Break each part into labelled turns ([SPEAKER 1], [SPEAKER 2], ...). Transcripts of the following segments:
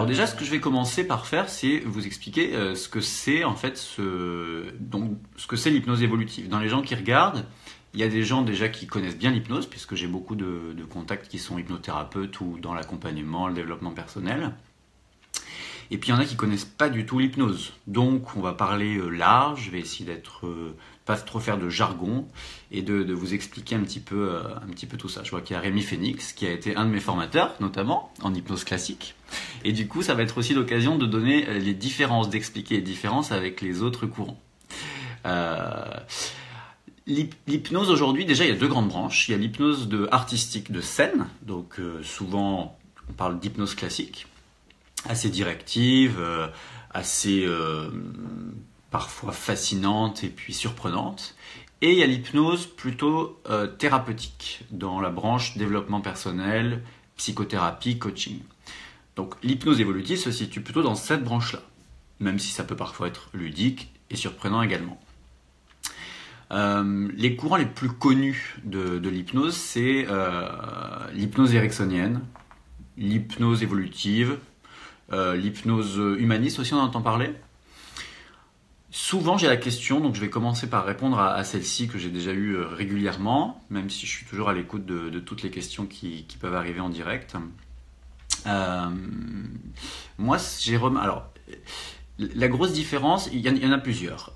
[SPEAKER 1] Alors déjà, ce que je vais commencer par faire, c'est vous expliquer ce que c'est en fait ce que c'est l'hypnose évolutive. Dans les gens qui regardent, il y a des gens déjà qui connaissent bien l'hypnose, puisque j'ai beaucoup de contacts qui sont hypnothérapeutes ou dans l'accompagnement, le développement personnel. Et puis il y en a qui connaissent pas du tout l'hypnose. Donc on va parler large, je vais essayer d'être pas trop faire de jargon et de vous expliquer un petit peu tout ça. Je vois qu'il y a Rémi Phoenix qui a été un de mes formateurs, notamment en hypnose classique. Et du coup, ça va être aussi l'occasion de donner les différences, d'expliquer les différences avec les autres courants. L'hypnose aujourd'hui, déjà, il y a deux grandes branches. Il y a l'hypnose artistique de scène, donc souvent on parle d'hypnose classique, assez directive, assez parfois fascinante et puis surprenante. Et il y a l'hypnose plutôt thérapeutique, dans la branche développement personnel, psychothérapie, coaching. Donc l'hypnose évolutive se situe plutôt dans cette branche-là, même si ça peut parfois être ludique et surprenant également. Les courants les plus connus de l'hypnose, c'est l'hypnose ericksonienne, l'hypnose évolutive, l'hypnose humaniste aussi, on en entend parler. Souvent j'ai la question, donc je vais commencer par répondre à celle-ci que j'ai déjà eue régulièrement, même si je suis toujours à l'écoute de toutes les questions qui peuvent arriver en direct. Moi, alors, la grosse différence, il y en a plusieurs.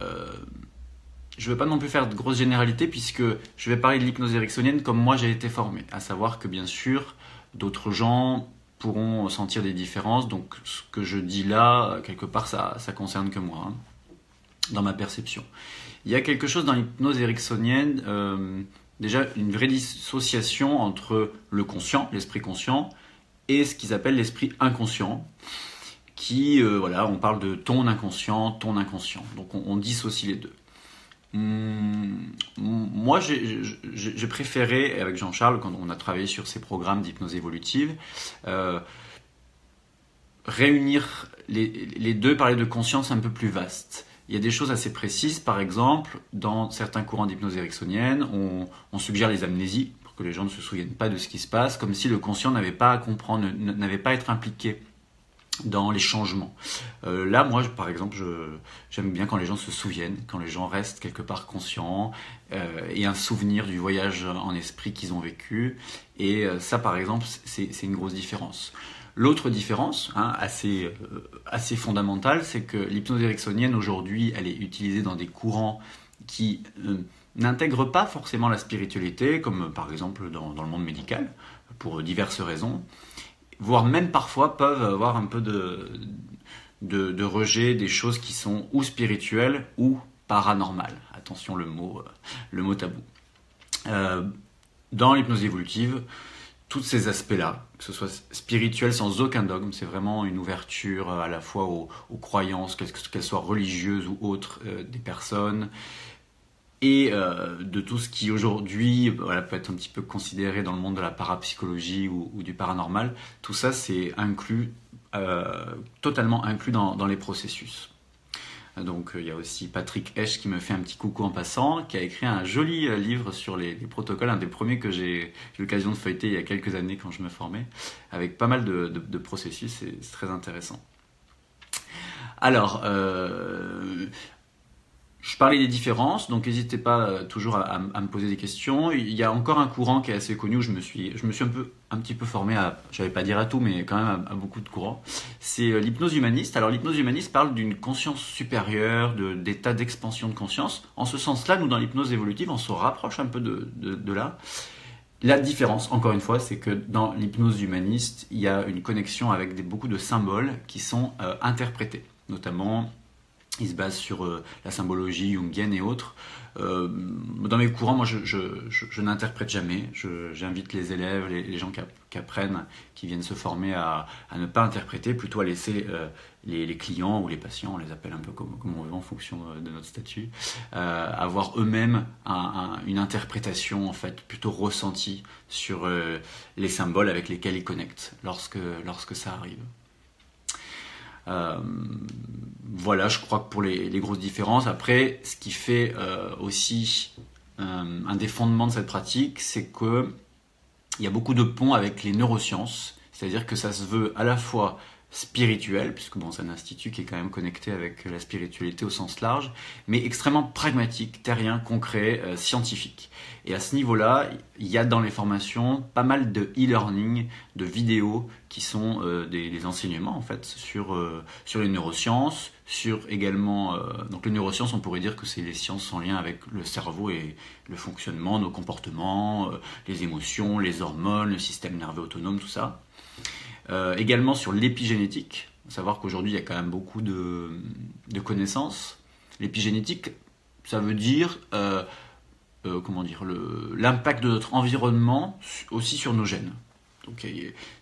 [SPEAKER 1] Je ne veux pas non plus faire de grosses généralités puisque je vais parler de l'hypnose ericksonienne comme moi j'ai été formé, à savoir que bien sûr d'autres gens pourront sentir des différences, donc ce que je dis là, quelque part ça concerne que moi, hein, dans ma perception. Il y a quelque chose dans l'hypnose ericksonienne, déjà une vraie dissociation entre le conscient, l'esprit conscient, et ce qu'ils appellent l'esprit inconscient, qui, voilà, on parle de ton inconscient, donc on dissocie les deux. Moi, j'ai préféré, avec Jean-Charles, quand on a travaillé sur ces programmes d'hypnose évolutive, réunir les deux, parler de conscience un peu plus vaste. Il y a des choses assez précises, par exemple, dans certains courants d'hypnose ericksonienne, on suggère les amnésies, pour que les gens ne se souviennent pas de ce qui se passe, comme si le conscient n'avait pas à comprendre, n'avait pas à être impliqué dans les changements. Là, moi, par exemple, j'aime bien quand les gens se souviennent, quand les gens restent quelque part conscients et un souvenir du voyage en esprit qu'ils ont vécu. Et ça, par exemple, c'est une grosse différence. L'autre différence, hein, assez fondamentale, c'est que l'hypnose ericksonienne, aujourd'hui, elle est utilisée dans des courants qui n'intègrent pas forcément la spiritualité, comme par exemple dans le monde médical, pour diverses raisons, voire même parfois peuvent avoir un peu de rejet des choses qui sont ou spirituelles ou paranormales. Attention, le mot tabou. Dans l'hypnose évolutive, tous ces aspects-là, que ce soit spirituel sans aucun dogme, c'est vraiment une ouverture à la fois aux croyances, qu'elles soient religieuses ou autres des personnes, et de tout ce qui aujourd'hui peut être un petit peu considéré dans le monde de la parapsychologie ou du paranormal. Tout ça, c'est totalement inclus dans les processus. Donc il y a aussi Patrick Esch qui me fait un petit coucou en passant, qui a écrit un joli livre sur les protocoles, un des premiers que j'ai eu l'occasion de feuilleter il y a quelques années quand je me formais, avec pas mal de processus, c'est très intéressant. Alors, je parlais des différences, donc n'hésitez pas toujours à me poser des questions. Il y a encore un courant qui est assez connu où je me suis un petit peu formé je ne vais pas dire à tout, mais quand même à beaucoup de courants. C'est l'hypnose humaniste. Alors l'hypnose humaniste parle d'une conscience supérieure, d'état d'expansion de conscience. En ce sens-là, nous dans l'hypnose évolutive, on se rapproche un peu de là. La différence, encore une fois, c'est que dans l'hypnose humaniste, il y a une connexion avec beaucoup de symboles qui sont interprétés, notamment. Il se base sur la symbologie jungienne et autres. Dans mes courants, moi, je n'interprète jamais. J'invite les élèves, les gens qui apprennent, qui viennent se former à ne pas interpréter, plutôt à laisser les clients ou les patients, on les appelle un peu comme on veut en fonction de notre statut, avoir eux-mêmes une interprétation en fait plutôt ressentie sur les symboles avec lesquels ils connectent lorsque ça arrive. Voilà, je crois que pour les grosses différences. Après, ce qui fait aussi un des fondements de cette pratique, c'est qu'il y a beaucoup de ponts avec les neurosciences, c'est-à-dire que ça se veut à la fois spirituel, puisque bon, c'est un institut qui est quand même connecté avec la spiritualité au sens large, mais extrêmement pragmatique, terrien, concret, scientifique. Et à ce niveau-là, il y a dans les formations pas mal de e-learning, de vidéos qui sont des enseignements en fait sur les neurosciences, sur également donc les neurosciences, on pourrait dire que c'est les sciences en lien avec le cerveau et le fonctionnement, nos comportements, les émotions, les hormones, le système nerveux autonome, tout ça. Également sur l'épigénétique, savoir qu'aujourd'hui il y a quand même beaucoup de connaissances. L'épigénétique, ça veut dire comment dire, l'impact de notre environnement aussi sur nos gènes. Donc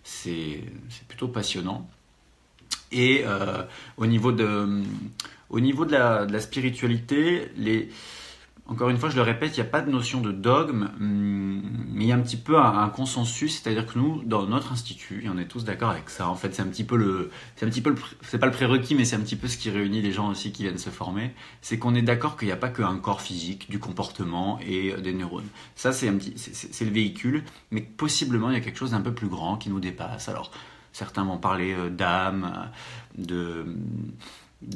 [SPEAKER 1] c'est plutôt passionnant. Et au niveau de la spiritualité, encore une fois, je le répète, il n'y a pas de notion de dogme, mais il y a un petit peu un consensus, c'est-à-dire que nous, dans notre institut, et on est tous d'accord avec ça, en fait, c'est pas le prérequis, mais c'est un petit peu ce qui réunit les gens aussi qui viennent se former, c'est qu'on est d'accord qu'il n'y a pas qu'un corps physique, du comportement et des neurones. Ça, c'est le véhicule, mais possiblement, il y a quelque chose d'un peu plus grand qui nous dépasse. Alors, certains vont parler d'âme, de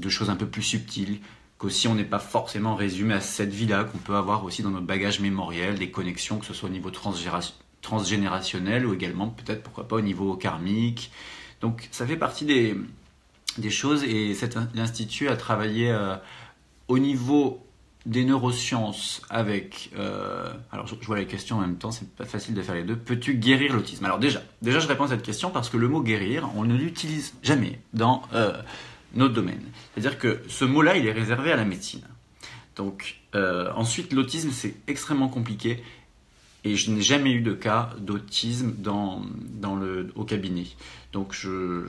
[SPEAKER 1] choses un peu plus subtiles, qu'aussi on n'est pas forcément résumé à cette vie-là, qu'on peut avoir aussi dans notre bagage mémoriel, des connexions, que ce soit au niveau transgénérationnel ou également peut-être, pourquoi pas, au niveau karmique. Donc ça fait partie des choses, et l'Institut a travaillé au niveau des neurosciences avec... alors je vois les questions en même temps, c'est pas facile de faire les deux. Peux-tu guérir l'autisme? Alors déjà je réponds à cette question parce que le mot guérir, on ne l'utilise jamais dans... notre domaine. C'est-à-dire que ce mot-là, il est réservé à la médecine. Donc, ensuite, l'autisme, c'est extrêmement compliqué et je n'ai jamais eu de cas d'autisme au cabinet. Donc, je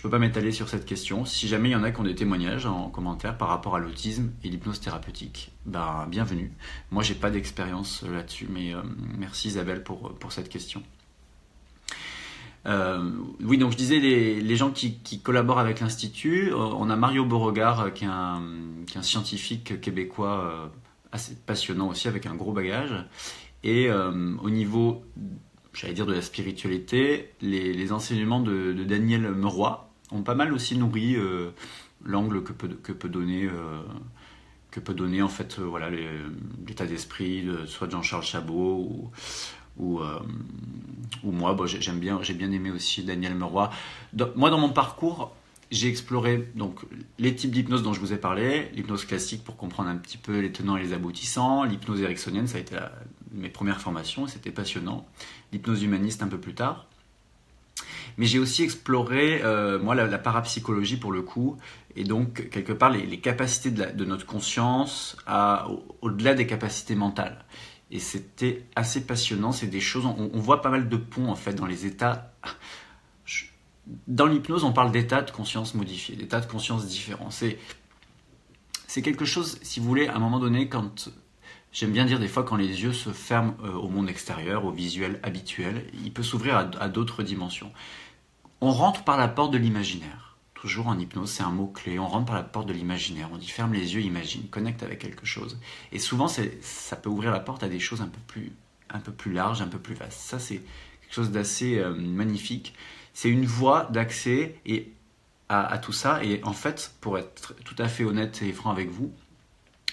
[SPEAKER 1] peux pas m'étaler sur cette question. Si jamais il y en a qui ont des témoignages en commentaire par rapport à l'autisme et l'hypnose thérapeutique, ben, bienvenue. Moi, j'ai pas d'expérience là-dessus, mais merci Isabelle pour cette question. Oui, donc je disais les gens qui collaborent avec l'Institut. On a Mario Beauregard qui est un scientifique québécois assez passionnant aussi, avec un gros bagage. Et au niveau, j'allais dire, de la spiritualité, les enseignements de Daniel Meroy ont pas mal aussi nourri l'angle que peut donner en fait voilà, l'état d'esprit soit de Jean-Charles Chabot ou moi. Bon, j'ai bien aimé aussi Daniel Meroy. Moi, dans mon parcours, j'ai exploré donc les types d'hypnose dont je vous ai parlé, l'hypnose classique pour comprendre un petit peu les tenants et les aboutissants, l'hypnose ericksonienne, ça a été mes premières formations, c'était passionnant, l'hypnose humaniste un peu plus tard. Mais j'ai aussi exploré moi la parapsychologie pour le coup, et donc quelque part les capacités de notre conscience au-delà des capacités mentales. Et c'était assez passionnant, c'est des choses, on voit pas mal de ponts en fait dans les états. Dans l'hypnose, on parle d'états de conscience modifiés, d'états de conscience différents. C'est quelque chose, si vous voulez, à un moment donné, quand j'aime bien dire des fois quand les yeux se ferment au monde extérieur, au visuel habituel, il peut s'ouvrir à d'autres dimensions. On rentre par la porte de l'imaginaire. Toujours en hypnose, c'est un mot-clé. On rentre par la porte de l'imaginaire. On dit ferme les yeux, imagine, connecte avec quelque chose. Et souvent, ça peut ouvrir la porte à des choses un peu plus larges, un peu plus vastes. Ça, c'est quelque chose d'assez magnifique. C'est une voie d'accès à tout ça. Et en fait, pour être tout à fait honnête et franc avec vous,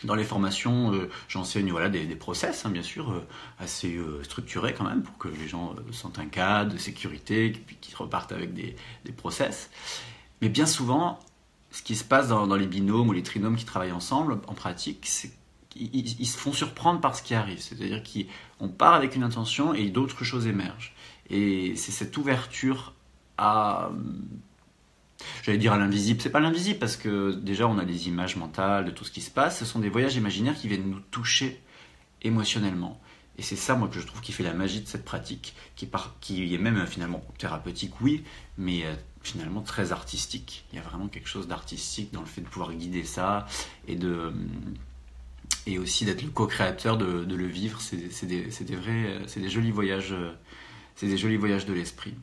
[SPEAKER 1] dans les formations, j'enseigne voilà, des process, hein, bien sûr, assez structurés quand même, pour que les gens sentent un cadre de sécurité, qu'ils repartent avec des process. Mais bien souvent, ce qui se passe dans les binômes ou les trinômes qui travaillent ensemble, en pratique, c'est qu'ils se font surprendre par ce qui arrive. C'est-à-dire qu'on part avec une intention et d'autres choses émergent. Et c'est cette ouverture j'allais dire à l'invisible. C'est pas l'invisible parce que déjà on a les images mentales de tout ce qui se passe. Ce sont des voyages imaginaires qui viennent nous toucher émotionnellement. Et c'est ça, moi, que je trouve qui fait la magie de cette pratique, qui est même finalement thérapeutique, oui, mais finalement très artistique. Il y a vraiment quelque chose d'artistique dans le fait de pouvoir guider ça et aussi d'être le co-créateur de le vivre. C'est des jolis voyages, de l'esprit.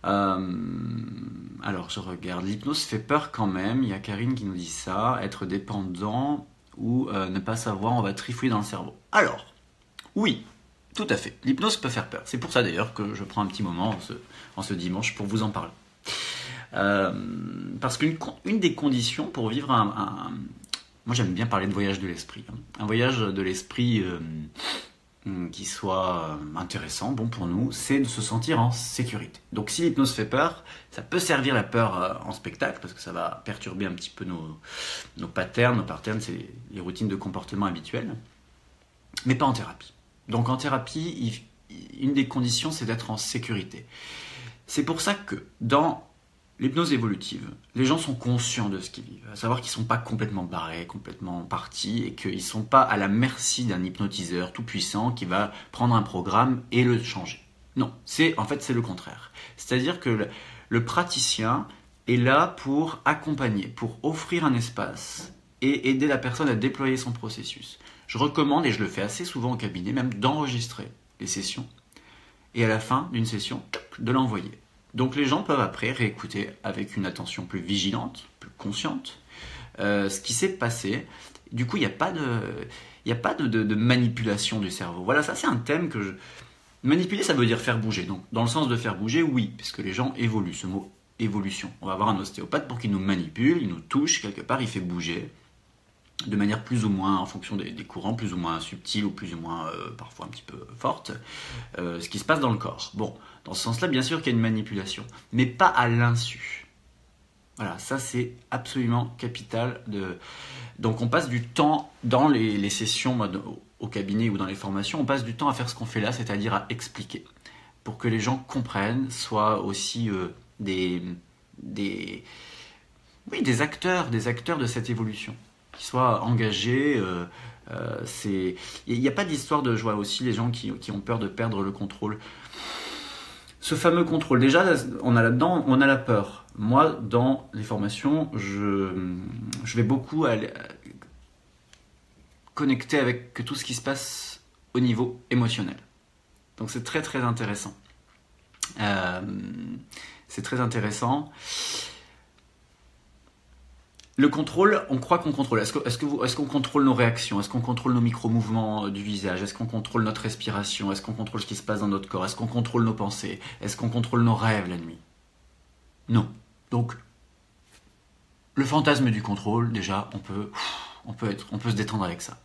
[SPEAKER 1] Alors, je regarde. L'hypnose fait peur quand même. Il y a Karine qui nous dit ça. Être dépendant ou ne pas savoir, on va trifouiller dans le cerveau. Alors, oui, tout à fait. L'hypnose peut faire peur. C'est pour ça d'ailleurs que je prends un petit moment en ce dimanche pour vous en parler. Parce qu'une des conditions pour vivre moi j'aime bien parler de voyage de l'esprit, hein. Un voyage de l'esprit qui soit intéressant, bon pour nous, c'est de se sentir en sécurité. Donc si l'hypnose fait peur, ça peut servir la peur en spectacle, parce que ça va perturber un petit peu nos patterns. Nos patterns, c'est les routines de comportement habituelles, mais pas en thérapie. Donc en thérapie, une des conditions, c'est d'être en sécurité. C'est pour ça que dans l'hypnose évolutive, les gens sont conscients de ce qu'ils vivent, à savoir qu'ils ne sont pas complètement barrés, complètement partis, et qu'ils ne sont pas à la merci d'un hypnotiseur tout puissant qui va prendre un programme et le changer. Non, en fait c'est le contraire. C'est-à-dire que le praticien est là pour accompagner, pour offrir un espace et aider la personne à déployer son processus. Je recommande, et je le fais assez souvent au cabinet, même d'enregistrer les sessions, et à la fin d'une session, de l'envoyer. Donc les gens peuvent après réécouter avec une attention plus vigilante, plus consciente, ce qui s'est passé. Du coup, il n'y a pas de manipulation du cerveau. Voilà, ça c'est un thème que Manipuler, ça veut dire faire bouger. Donc dans le sens de faire bouger, oui, puisque les gens évoluent, ce mot évolution. On va avoir un ostéopathe pour qu'il nous manipule, il nous touche, quelque part, il fait bouger, de manière plus ou moins, en fonction des courants, plus ou moins subtile ou plus ou moins parfois un petit peu forte, ce qui se passe dans le corps. Bon, dans ce sens-là, bien sûr qu'il y a une manipulation, mais pas à l'insu. Voilà, ça c'est absolument capital. Donc on passe du temps dans les sessions au cabinet ou dans les formations, on passe du temps à faire ce qu'on fait là, c'est-à-dire à expliquer, pour que les gens comprennent, soient aussi des acteurs de cette évolution, qui soient engagés. Il n'y a pas d'histoire de joie aussi, les gens qui ont peur de perdre le contrôle. Ce fameux contrôle, déjà, on a là-dedans, on a la peur. Moi, dans les formations, je vais beaucoup connecter avec tout ce qui se passe au niveau émotionnel. Donc c'est très très intéressant. C'est très intéressant. Le contrôle, on croit qu'on contrôle. Est-ce qu'on contrôle nos réactions? Est-ce qu'on contrôle nos micro-mouvements du visage? Est-ce qu'on contrôle notre respiration? Est-ce qu'on contrôle ce qui se passe dans notre corps? Est-ce qu'on contrôle nos pensées? Est-ce qu'on contrôle nos rêves la nuit? Non. Donc, le fantasme du contrôle, déjà, on peut se détendre avec ça.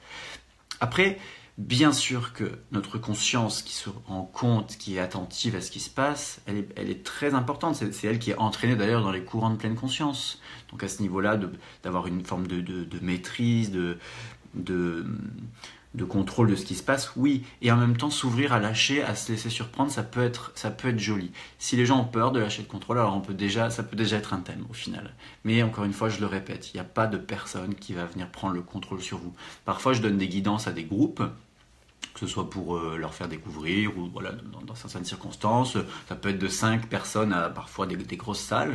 [SPEAKER 1] Après, bien sûr que notre conscience qui se rend compte, qui est attentive à ce qui se passe, elle est très importante. C'est elle qui est entraînée d'ailleurs dans les courants de pleine conscience. Donc à ce niveau-là, d'avoir une forme de maîtrise, de contrôle de ce qui se passe, oui. Et en même temps, s'ouvrir à lâcher, à se laisser surprendre, ça peut être joli. Si les gens ont peur de lâcher le contrôle, alors ça peut déjà être un thème au final. Mais encore une fois, je le répète, il n'y a pas de personne qui va venir prendre le contrôle sur vous. Parfois, je donne des guidances à des groupes, que ce soit pour leur faire découvrir ou voilà, dans certaines circonstances. Ça peut être de 5 personnes à parfois des grosses salles.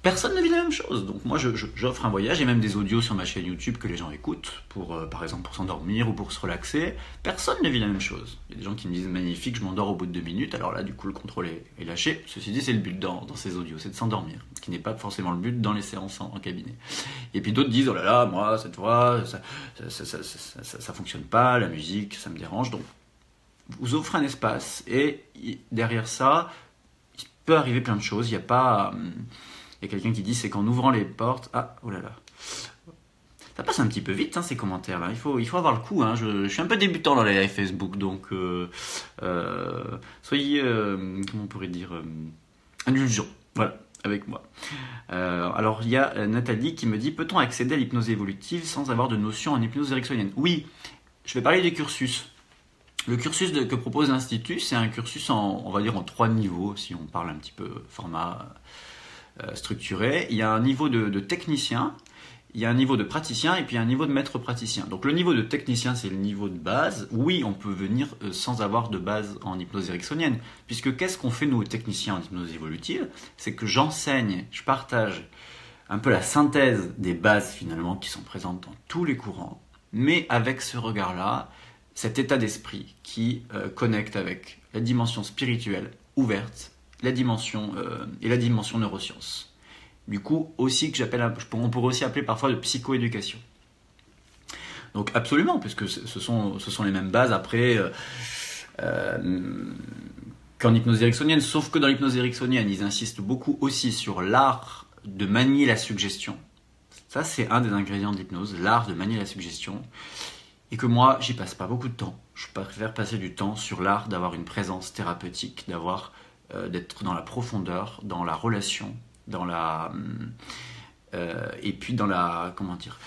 [SPEAKER 1] Personne ne vit la même chose. Donc moi, j'offre un voyage et même des audios sur ma chaîne YouTube que les gens écoutent, par exemple pour s'endormir ou pour se relaxer. Personne ne vit la même chose. Il y a des gens qui me disent magnifique, je m'endors au bout de 2 minutes. Alors là, du coup, le contrôle est lâché. Ceci dit, c'est le but dans ces audios, c'est de s'endormir, ce qui n'est pas forcément le but dans les séances en cabinet. Et puis d'autres disent oh là là, moi cette fois, ça fonctionne pas, la musique, ça me dérange. Donc, vous offrez un espace et derrière ça, il peut arriver plein de choses. Il y a quelqu'un qui dit c'est qu'en ouvrant les portes... Ah, oh là là. Ça passe un petit peu vite, hein, ces commentaires-là. Il faut avoir le coup. Hein. Je suis un peu débutant dans les lives Facebook, donc soyez, comment on pourrait dire, indulgents. Voilà, avec moi. Alors, il y a Nathalie qui me dit peut-on accéder à l'hypnose évolutive sans avoir de notion en hypnose ericksonienne? Oui, je vais parler des cursus. Le cursus que propose l'Institut, c'est un cursus on va dire en 3 niveaux, si on parle un petit peu format... structuré. Il y a un niveau de technicien, il y a un niveau de praticien et puis un niveau de maître praticien. Donc le niveau de technicien, c'est le niveau de base. Oui, on peut venir sans avoir de base en hypnose ericksonienne, puisque qu'est-ce qu'on fait nous techniciens en hypnose évolutive? C'est que j'enseigne, je partage un peu la synthèse des bases finalement qui sont présentes dans tous les courants, mais avec ce regard-là, cet état d'esprit qui connecte avec la dimension spirituelle ouverte, la dimension neurosciences. Du coup, aussi on pourrait aussi appeler parfois de psychoéducation. Donc absolument, puisque ce sont les mêmes bases. Après, qu'en hypnose ericksonienne, sauf que dans l'hypnose ericksonienne, ils insistent beaucoup aussi sur l'art de manier la suggestion. Ça, c'est un des ingrédients de l'hypnose, l'art de manier la suggestion. Et que moi, j'y passe pas beaucoup de temps. Je préfère passer du temps sur l'art d'avoir une présence thérapeutique, d'être dans la profondeur, dans la relation, et puis dans la, comment dire,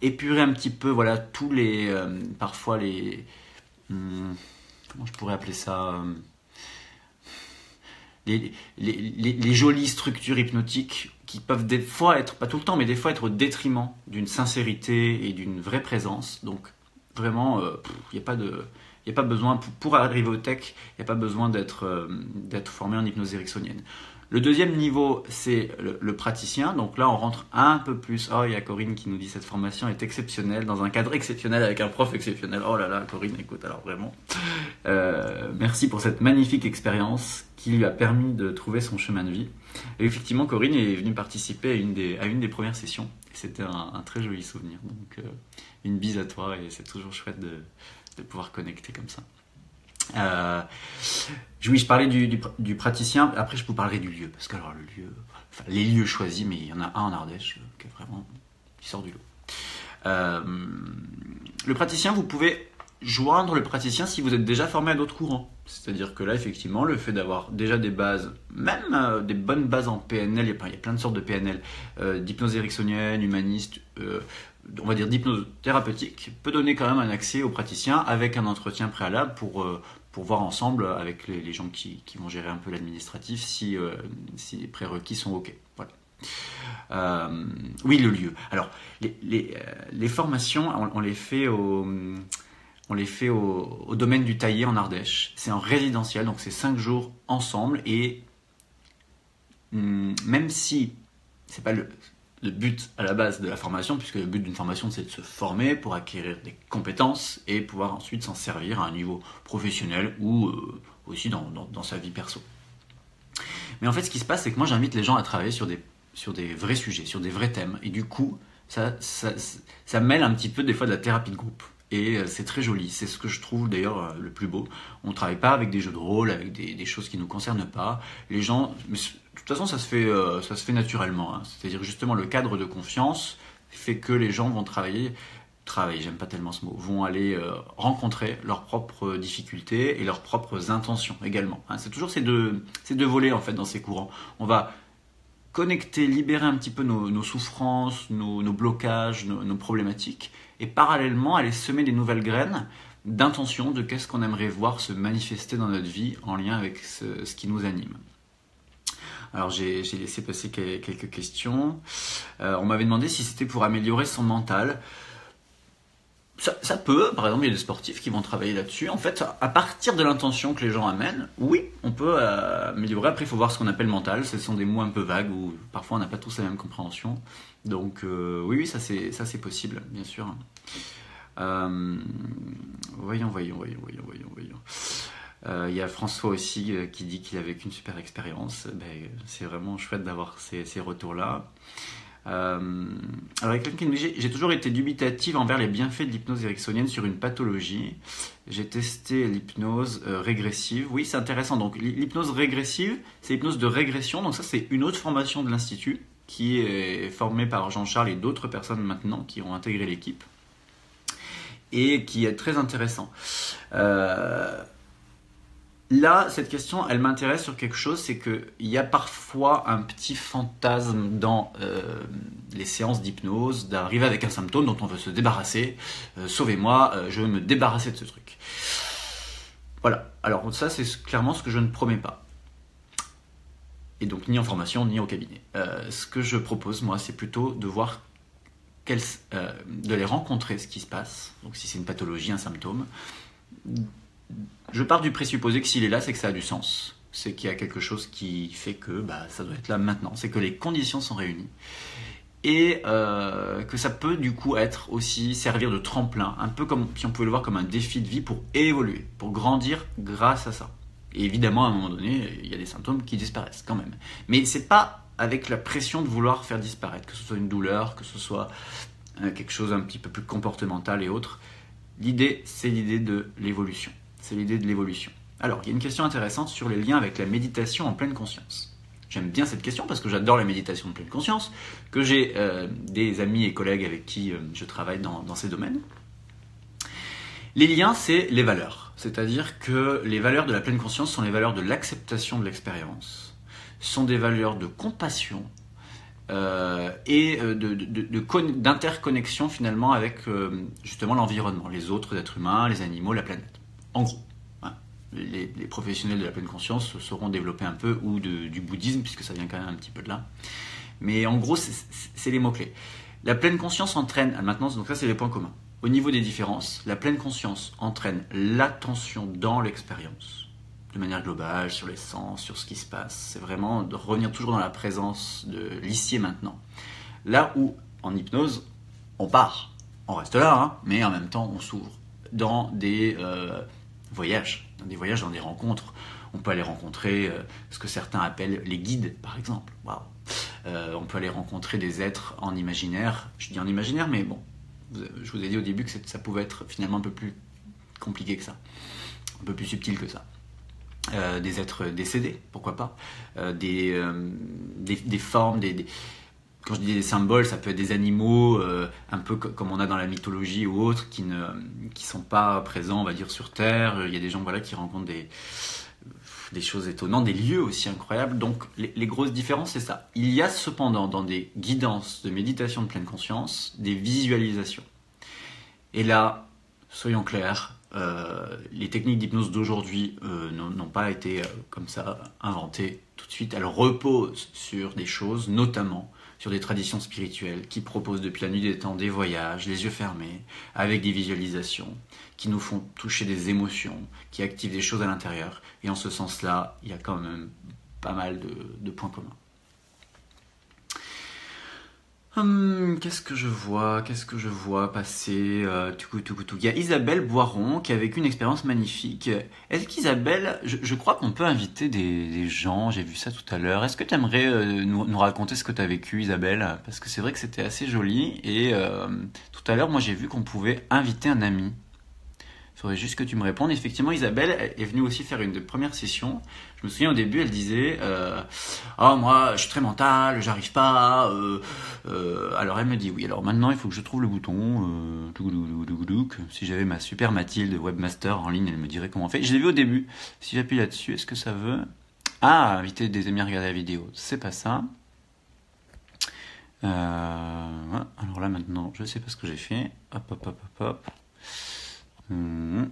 [SPEAKER 1] épurer un petit peu, voilà, tous les, parfois les, comment je pourrais appeler ça, les jolies structures hypnotiques qui peuvent des fois être, pas tout le temps, mais des fois être au détriment d'une sincérité et d'une vraie présence. Donc vraiment, il n'y a pas besoin, pour arriver au tech, il n'y a pas besoin d'être formé en hypnose ericksonienne. Le deuxième niveau, c'est le praticien. Donc là, on rentre un peu plus. Oh, il y a Corinne qui nous dit cette formation est exceptionnelle, dans un cadre exceptionnel, avec un prof exceptionnel. Oh là là, Corinne, écoute, alors vraiment. Merci pour cette magnifique expérience qui lui a permis de trouver son chemin de vie. Et effectivement, Corinne est venue participer à une des premières sessions. C'était un très joli souvenir. Donc, une bise à toi, et c'est toujours chouette de pouvoir connecter comme ça. Oui, je parlais du praticien. Après, je vous parlerai du lieu, parce que alors les lieux choisis, mais il y en a un en Ardèche qui est vraiment qui sort du lot. Le praticien, vous pouvez joindre le praticien si vous êtes déjà formé à d'autres courants. C'est-à-dire que là, effectivement, le fait d'avoir déjà des bases, même des bonnes bases en PNL, il y a plein de sortes de PNL, d'hypnose ericksonienne, humaniste, on va dire d'hypnose thérapeutique, peut donner quand même un accès au praticien avec un entretien préalable pour voir ensemble avec les gens qui vont gérer un peu l'administratif si les prérequis sont OK. Voilà. Oui, le lieu. Alors, les formations, on les fait au domaine du Taillé en Ardèche. C'est en résidentiel, donc c'est 5 jours ensemble. Et même si c'est pas le but à la base de la formation, puisque le but d'une formation, c'est de se former pour acquérir des compétences et pouvoir ensuite s'en servir à un niveau professionnel ou aussi dans sa vie perso. Mais en fait, ce qui se passe, c'est que moi, j'invite les gens à travailler sur des vrais sujets, sur des vrais thèmes. Et du coup, ça mêle un petit peu des fois de la thérapie de groupe. Et c'est très joli. C'est ce que je trouve d'ailleurs le plus beau. On ne travaille pas avec des jeux de rôle, avec des choses qui ne nous concernent pas. Les gens, mais de toute façon, ça se fait naturellement. Hein. C'est-à-dire justement le cadre de confiance fait que les gens vont travailler, j'aime pas tellement ce mot, vont aller rencontrer leurs propres difficultés et leurs propres intentions également. Hein. C'est toujours ces deux volets en fait dans ces courants. On va connecter, libérer un petit peu nos souffrances, nos blocages, nos problématiques, et parallèlement aller semer des nouvelles graines d'intention de qu'est-ce qu'on aimerait voir se manifester dans notre vie en lien avec ce qui nous anime. Alors j'ai laissé passer quelques questions. On m'avait demandé si c'était pour améliorer son mental. Ça peut, par exemple, il y a des sportifs qui vont travailler là-dessus. En fait, à partir de l'intention que les gens amènent, oui, on peut améliorer. Après, il faut voir ce qu'on appelle mental. Ce sont des mots un peu vagues où parfois on n'a pas tous la même compréhension. Donc, oui, ça c'est possible, bien sûr. Voyons. Il y a François aussi qui dit qu'il a vécu une super expérience. C'est vraiment chouette d'avoir ces retours-là. Alors, il y a quelqu'un qui me dit « J'ai toujours été dubitative envers les bienfaits de l'hypnose ericksonienne sur une pathologie. J'ai testé l'hypnose régressive. » Oui, c'est intéressant. Donc, l'hypnose régressive, c'est l'hypnose de régression. Donc ça, c'est une autre formation de l'Institut qui est formée par Jean-Charles et d'autres personnes maintenant qui ont intégré l'équipe et qui est très intéressant. Là, cette question, elle m'intéresse sur quelque chose, c'est qu'il y a parfois un petit fantasme dans les séances d'hypnose d'arriver avec un symptôme dont on veut se débarrasser. Sauvez-moi, je veux me débarrasser de ce truc. Voilà, alors ça c'est clairement ce que je ne promets pas. Et donc ni en formation, ni au cabinet. Ce que je propose, moi, c'est plutôt de voir, de les rencontrer ce qui se passe. Donc si c'est une pathologie, un symptôme, je pars du présupposé que s'il est là, c'est que ça a du sens. C'est qu'il y a quelque chose qui fait que ça doit être là maintenant. C'est que les conditions sont réunies. Et que ça peut du coup être aussi servir de tremplin. Un peu comme si on pouvait le voir comme un défi de vie pour évoluer, pour grandir grâce à ça. Et évidemment, à un moment donné, il y a des symptômes qui disparaissent quand même. Mais c'est pas avec la pression de vouloir faire disparaître, que ce soit une douleur, que ce soit quelque chose un petit peu plus comportemental et autres. L'idée, c'est l'idée de l'évolution. C'est l'idée de l'évolution. Alors, il y a une question intéressante sur les liens avec la méditation en pleine conscience. J'aime bien cette question parce que j'adore la méditation en pleine conscience, que j'ai des amis et collègues avec qui je travaille dans ces domaines. Les liens, c'est les valeurs. C'est-à-dire que les valeurs de la pleine conscience sont les valeurs de l'acceptation de l'expérience, sont des valeurs de compassion et d'interconnexion finalement avec justement l'environnement, les autres êtres humains, les animaux, la planète. En gros, hein, les professionnels de la pleine conscience sauront développer un peu, ou du bouddhisme, puisque ça vient quand même un petit peu de là. Mais en gros, c'est les mots-clés. La pleine conscience entraîne, maintenant, donc ça c'est les points communs. Au niveau des différences, la pleine conscience entraîne l'attention dans l'expérience, de manière globale, sur les sens, sur ce qui se passe. C'est vraiment de revenir toujours dans la présence de l'ici et maintenant. Là où, en hypnose, on part. On reste là, hein, mais en même temps, on s'ouvre dans des voyages, dans des rencontres. On peut aller rencontrer ce que certains appellent les guides, par exemple. Waouh. On peut aller rencontrer des êtres en imaginaire. Je dis en imaginaire, mais bon, je vous ai dit au début que ça pouvait être finalement un peu plus compliqué que ça, un peu plus subtil que ça. Des êtres décédés, pourquoi pas, des formes, quand je dis des symboles, ça peut être des animaux, un peu comme on a dans la mythologie ou autres, qui sont pas présents, on va dire, sur Terre. Il y a des gens, voilà, qui rencontrent des choses étonnantes, des lieux aussi incroyables. Donc les grosses différences, c'est ça. Il y a cependant dans des guidances de méditation de pleine conscience des visualisations. Et là, soyons clairs, les techniques d'hypnose d'aujourd'hui n'ont pas été comme ça inventées tout de suite. Elles reposent sur des choses, notamment sur des traditions spirituelles qui proposent depuis la nuit des temps des voyages, les yeux fermés, avec des visualisations, qui nous font toucher des émotions, qui activent des choses à l'intérieur. Et en ce sens-là, il y a quand même pas mal de points communs. Qu'est-ce que je vois passer Il y a Isabelle Boiron qui a vécu une expérience magnifique. Est-ce qu'Isabelle, je crois qu'on peut inviter des gens, j'ai vu ça tout à l'heure. Est-ce que tu aimerais nous raconter ce que tu as vécu, Isabelle? Parce que c'est vrai que c'était assez joli. Et tout à l'heure, moi j'ai vu qu'on pouvait inviter un ami. Il faudrait juste que tu me répondes. Effectivement, Isabelle est venue aussi faire une des premières sessions. Je me souviens au début, elle disait moi, je suis très mentale, j'arrive pas. Alors elle me dit oui. Alors maintenant, il faut que je trouve le bouton. Si j'avais ma super Mathilde, webmaster en ligne, elle me dirait comment on fait. Je l'ai vu au début. Si j'appuie là-dessus, est-ce que ça veut inviter des amis à regarder la vidéo. C'est pas ça. Alors là maintenant, je sais pas ce que j'ai fait. Hop. On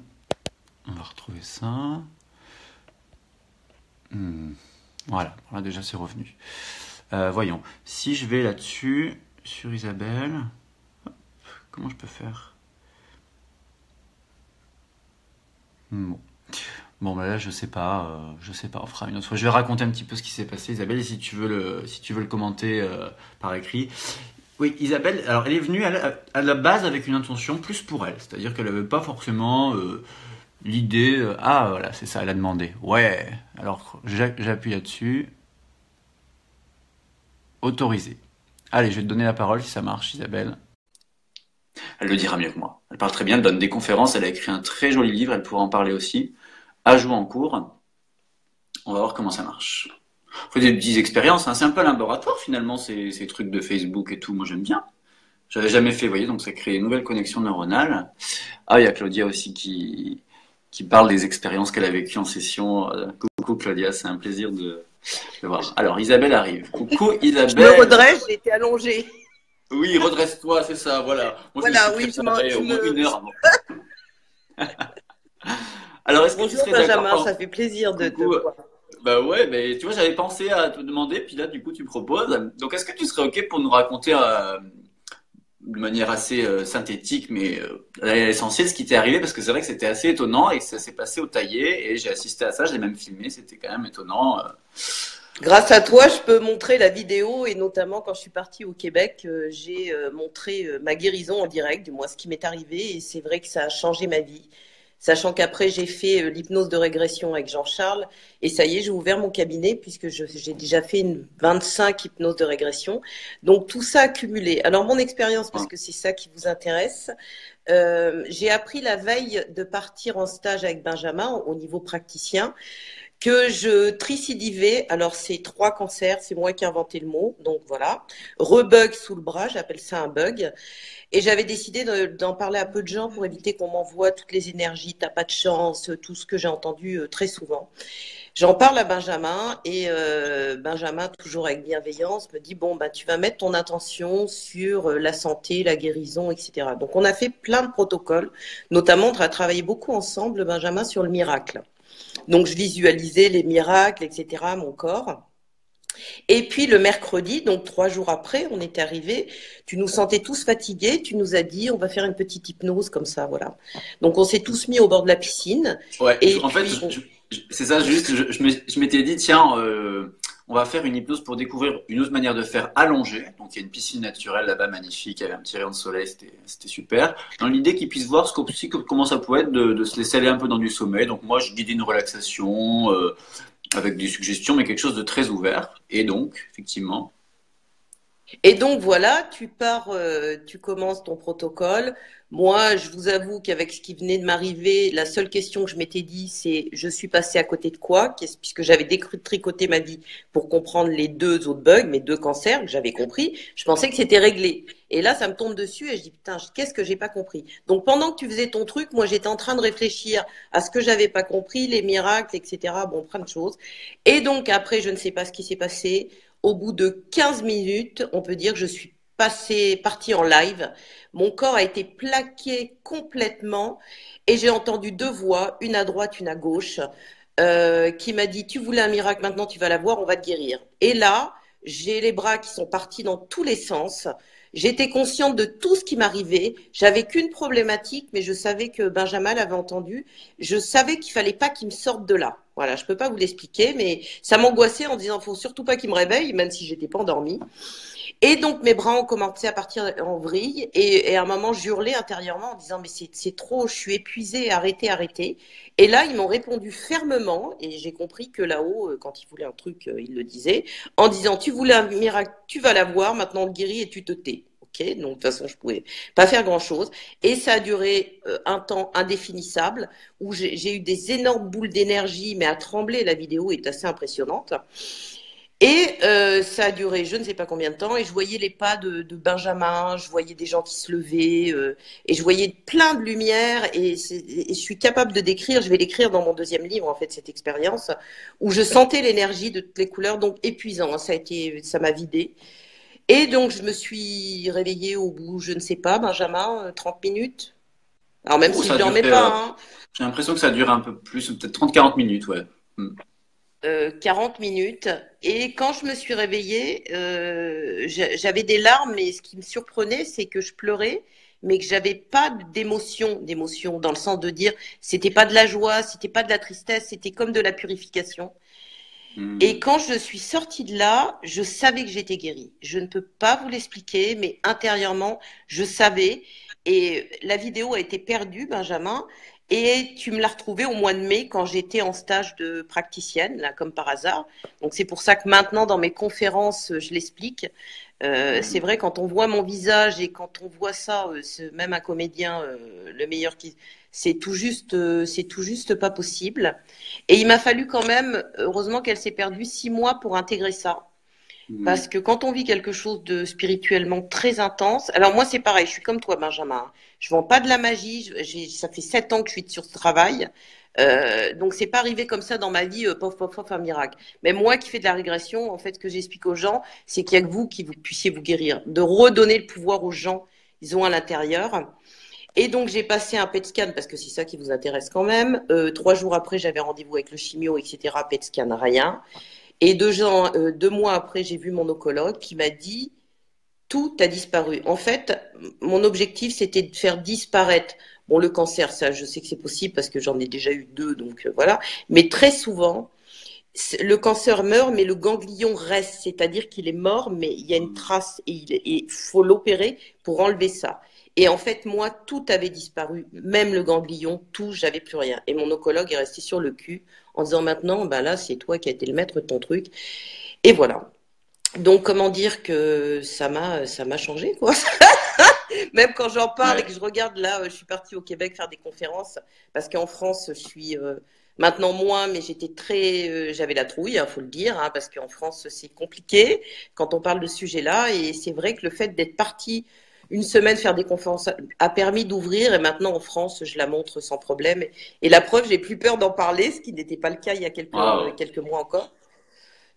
[SPEAKER 1] va retrouver ça. Voilà, déjà c'est revenu. Voyons, si je vais là-dessus, sur Isabelle, comment je peux faire? Bon, là je sais pas, on fera une autre fois. Je vais raconter un petit peu ce qui s'est passé, Isabelle, et si tu veux le commenter par écrit. Oui, Isabelle, alors elle est venue à la base avec une intention plus pour elle, c'est-à-dire qu'elle n'avait pas forcément l'idée, voilà, c'est ça, elle a demandé. Ouais, alors j'appuie là-dessus. Autoriser. Allez, je vais te donner la parole si ça marche, Isabelle. Elle le dira mieux que moi. Elle parle très bien, elle donne des conférences, elle a écrit un très joli livre, elle pourra en parler aussi. À jouer en cours. On va voir comment ça marche. On fait des petites expériences, hein. C'est un peu un laboratoire finalement, ces trucs de Facebook et tout. Moi j'aime bien. J'avais jamais fait, vous voyez, donc ça crée une nouvelle connexion neuronale. Il y a Claudia aussi qui parle des expériences qu'elle a vécues en session. Coucou Claudia, c'est un plaisir de voir. Alors Isabelle arrive. Coucou Isabelle.
[SPEAKER 2] Je me redresse, j'ai été allongée.
[SPEAKER 1] Oui, redresse-toi, c'est ça, voilà. Moi, je me au moins une heure avant. Alors, est-ce que
[SPEAKER 2] bonjour Benjamin, ça fait plaisir de te voir.
[SPEAKER 1] Bah ouais, mais tu vois, j'avais pensé à te demander, puis là, du coup, tu proposes. Donc, est-ce que tu serais OK pour nous raconter de manière assez synthétique, mais à l'essentiel, ce qui t'est arrivé? Parce que c'est vrai que c'était assez étonnant et que ça s'est passé au taillé, et j'ai assisté à ça, je l'ai même filmé, c'était quand même étonnant.
[SPEAKER 2] Grâce à toi, je peux montrer la vidéo, et notamment quand je suis partie au Québec, j'ai montré ma guérison en direct, du moins ce qui m'est arrivé, et c'est vrai que ça a changé ma vie. sachant qu'après j'ai fait l'hypnose de régression avec Jean-Charles, et ça y est, j'ai ouvert mon cabinet puisque j'ai déjà fait une 25 hypnoses de régression. Donc tout ça accumulé. Alors mon expérience, parce que c'est ça qui vous intéresse, j'ai appris la veille de partir en stage avec Benjamin au niveau praticien que je tricidivais. Alors c'est 3 cancers, c'est moi qui ai inventé le mot, donc voilà. Rebug sous le bras, j'appelle ça un bug. Et j'avais décidé d'en parler à peu de gens pour éviter qu'on m'envoie toutes les énergies, t'as pas de chance, tout ce que j'ai entendu très souvent. J'en parle à Benjamin et Benjamin, toujours avec bienveillance, me dit, bon, bah, tu vas mettre ton attention sur la santé, la guérison, etc. Donc on a fait plein de protocoles, notamment on a travaillé beaucoup ensemble, Benjamin, sur le miracle. Donc je visualisais les miracles, etc., mon corps. Et puis le mercredi, donc 3 jours après, on était arrivés, tu nous sentais tous fatigués, tu nous as dit on va faire une petite hypnose comme ça, voilà. Donc on s'est tous mis au bord de la piscine.
[SPEAKER 1] Ouais,
[SPEAKER 2] Et
[SPEAKER 1] en fait,
[SPEAKER 2] puis
[SPEAKER 1] c'est ça, juste, je m'étais dit, tiens, on va faire une hypnose pour découvrir une autre manière de faire allongée. Donc, il y a une piscine naturelle là-bas magnifique, il y avait un petit rayon de soleil, c'était super. Dans l'idée qu'ils puissent voir comment ça pouvait être de se laisser aller un peu dans du sommeil. Donc, moi, je guidais une relaxation avec des suggestions, mais quelque chose de très ouvert. Et donc, effectivement.
[SPEAKER 2] Et donc voilà, tu pars, tu commences ton protocole. Moi, je vous avoue qu'avec ce qui venait de m'arriver, la seule question que je m'étais dit, c'est je suis passée à côté de quoi? Puisque j'avais détricoté ma vie pour comprendre les 2 autres bugs, mes 2 cancers que j'avais compris, je pensais que c'était réglé. Et là, ça me tombe dessus et je dis putain, qu'est-ce que j'ai pas compris? Donc pendant que tu faisais ton truc, moi j'étais en train de réfléchir à ce que j'avais pas compris, les miracles, etc. Bon, plein de choses. Et donc après, je ne sais pas ce qui s'est passé. Au bout de 15 minutes, on peut dire que je suis partie en live. Mon corps a été plaqué complètement et j'ai entendu 2 voix, une à droite, une à gauche, qui m'a dit, tu voulais un miracle, maintenant tu vas l'avoir, on va te guérir. Et là, j'ai les bras qui sont partis dans tous les sens. J'étais consciente de tout ce qui m'arrivait. J'avais qu'une problématique, mais je savais que Benjamin l'avait entendu. Je savais qu'il fallait pas qu'il me sorte de là. Voilà, je peux pas vous l'expliquer, mais ça m'angoissait en disant, faut surtout pas qu'il me réveille, même si j'étais pas endormie. Et donc mes bras ont commencé à partir en vrille et à un moment j'hurlais intérieurement en disant mais c'est trop, je suis épuisée, arrêtez, arrêtez. Et là ils m'ont répondu fermement et j'ai compris que là-haut quand ils voulaient un truc ils le disaient en disant tu voulais un miracle, tu vas l'avoir, maintenant on le guérit et tu te tais. Ok, donc de toute façon je pouvais pas faire grand chose et ça a duré un temps indéfinissable où j'ai eu des énormes boules d'énergie mais à trembler, la vidéo est assez impressionnante. Et ça a duré je ne sais pas combien de temps et je voyais les pas de Benjamin, je voyais des gens qui se levaient et je voyais plein de lumière et je suis capable de décrire, je vais l'écrire dans mon 2e livre en fait cette expérience où je sentais l'énergie de toutes les couleurs donc épuisant, hein, ça m'a vidé et donc je me suis réveillée au bout je ne sais pas Benjamin 30 minutes. Alors même
[SPEAKER 1] Oh,
[SPEAKER 2] si
[SPEAKER 1] ça
[SPEAKER 2] je
[SPEAKER 1] a
[SPEAKER 2] dormais
[SPEAKER 1] duré,
[SPEAKER 2] pas hein,
[SPEAKER 1] j'ai l'impression que ça a duré un peu plus, peut-être 30-40 minutes, ouais. Hmm.
[SPEAKER 2] 40 minutes. Et quand je me suis réveillée, j'avais des larmes, mais ce qui me surprenait, c'est que je pleurais, mais que j'avais pas d'émotion, dans le sens de dire, c'était pas de la joie, c'était pas de la tristesse, c'était comme de la purification. Et
[SPEAKER 1] Hmm.
[SPEAKER 2] quand je suis sortie de là, je savais que j'étais guérie. Je ne peux pas vous l'expliquer, mais intérieurement, je savais. Et la vidéo a été perdue, Benjamin. Et tu me l'as retrouvée au mois de mai quand j'étais en stage de praticienne, là, comme par hasard. Donc c'est pour ça que maintenant, dans mes conférences, je l'explique. C'est
[SPEAKER 1] Hmm.
[SPEAKER 2] vrai, quand on voit mon visage et quand on voit ça, même un comédien, le meilleur qui, c'est tout juste pas possible. Et il m'a fallu quand même, heureusement qu'elle s'est perdue 6 mois pour intégrer ça.
[SPEAKER 1] Hmm.
[SPEAKER 2] Parce que quand on vit quelque chose de spirituellement très intense, alors moi c'est pareil, je suis comme toi Benjamin. Je vends pas de la magie, ça fait 7 ans que je suis sur ce travail. Donc c'est pas arrivé comme ça dans ma vie, pof pof pof un miracle. Mais moi qui fais de la régression, en fait ce que j'explique aux gens, c'est qu'il y a que vous qui vous puissiez vous guérir, de redonner le pouvoir aux gens, ils ont à l'intérieur. Et donc j'ai passé un PET scan parce que c'est ça qui vous intéresse quand même. 3 jours après j'avais rendez-vous avec le chimio, etc. PET scan rien. Et 2 mois après j'ai vu mon oncologue qui m'a dit tout a disparu. En fait, mon objectif c'était de faire disparaître. Bon, le cancer, ça, je sais que c'est possible parce que j'en ai déjà eu 2, donc voilà. Mais très souvent, le cancer meurt, mais le ganglion reste, c'est-à-dire qu'il est mort, mais il y a une trace et il faut l'opérer pour enlever ça. Et en fait, moi, tout avait disparu, même le ganglion, tout, j'avais plus rien. Et mon oncologue est resté sur le cul en disant maintenant, ben là, c'est toi qui as été le maître de ton truc. Et voilà. Donc, comment dire que ça m'a changé, quoi. Même quand j'en parle et que
[SPEAKER 1] Ouais.
[SPEAKER 2] je regarde là, je suis partie au Québec faire des conférences parce qu'en France, je suis maintenant moins, mais j'avais la trouille, faut le dire, hein, parce qu'en France, c'est compliqué quand on parle de ce sujet-là. Et c'est vrai que le fait d'être partie une semaine faire des conférences a permis d'ouvrir. Et maintenant, en France, je la montre sans problème. Et la preuve, j'ai plus peur d'en parler, ce qui n'était pas le cas il y a
[SPEAKER 1] Waouh.
[SPEAKER 2] quelques mois encore.